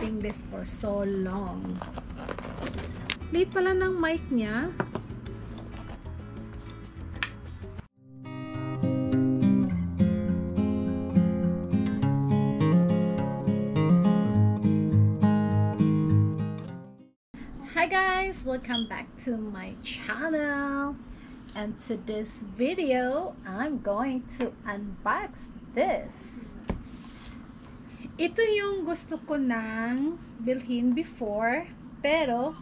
wanting this for so long. Late pala ng mic niya. Hi guys, welcome back to my channel, and to this video I'm going to unbox this. Ito yung gusto ko nang bilhin before, pero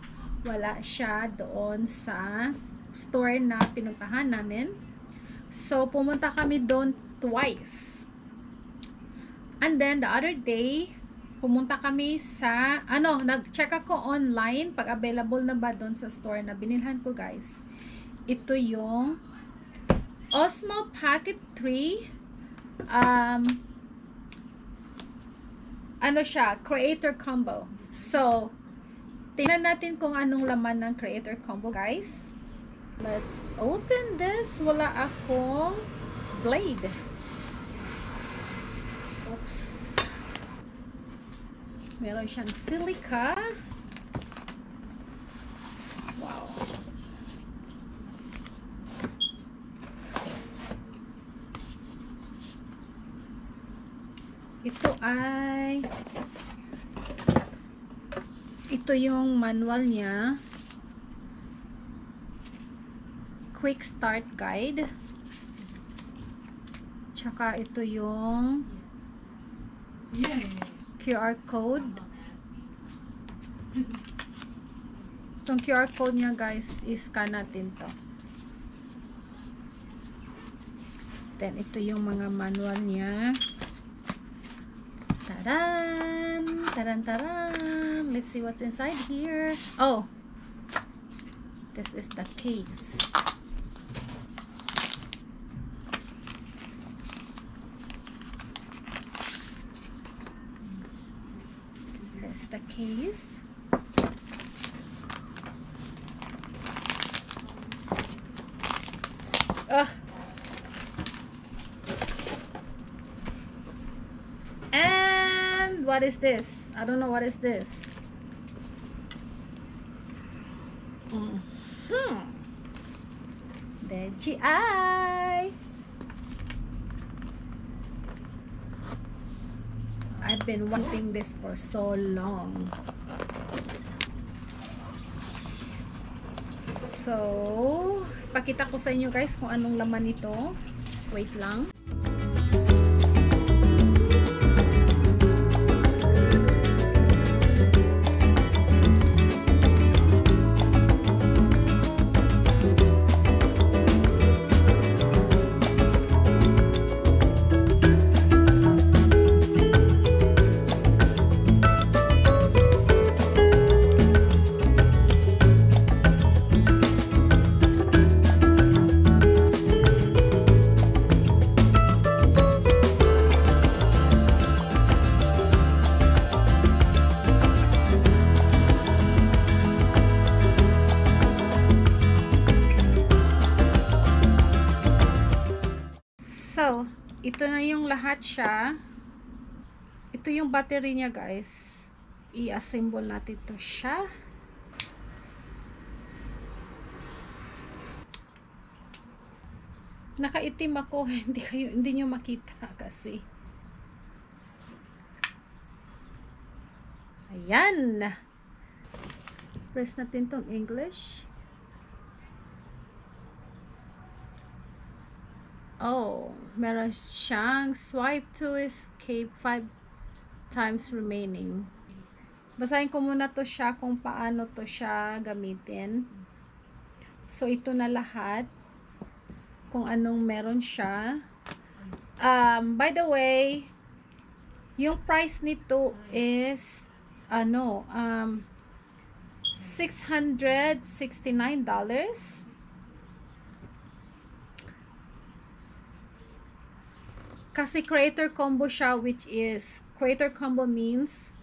wala siya doon sa store na pinuntahan namin. So pumunta kami doon twice, and then the other day pumunta kami sa, nag-check ako online pag available na ba doon sa store na binilhan ko, guys. Ito yung Osmo Pocket 3. Siya, Creator Combo. So, tingnan natin kung anong laman ng Creator Combo, guys. Let's open this. Wala akong blade. Oops. Meron siyang silica. Wow. Ito yung manual niya. Quick Start Guide. Tsaka ito yung QR code. Itong QR code niya, guys, i-scan natin to. Then ito yung mga manual niya. Taran! Taran taran! Let's see what's inside here. Oh! This is the case. There's the case. Ugh! And what is this? I don't know what is this. DJI. I've been wanting this for so long. So, pakita ko sa inyo, guys, kung anong laman nito. Wait lang. So, ito na yung lahat siya. Ito yung battery niya, guys. I-assemble natin to siya. Nakaitim ako. Hindi nyo makita kasi. Ayan. Press natin tong English. Oh, meron siyang swipe to escape 5 times remaining. Basahin ko muna to siya kung paano to siya gamitin. So, ito na lahat. Kung anong meron siya. By the way, yung price nito is $669. Kasi creator combo siya, which is, creator combo means,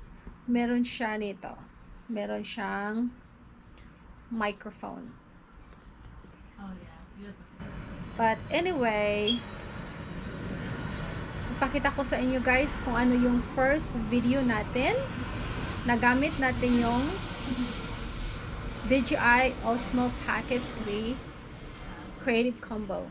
meron siya nito. Meron siyang microphone. Oh, yeah. But anyway, ipakita ko sa inyo, guys, kung ano yung first video natin nagamit natin yung DJI Osmo Pocket 3 Creative Combo.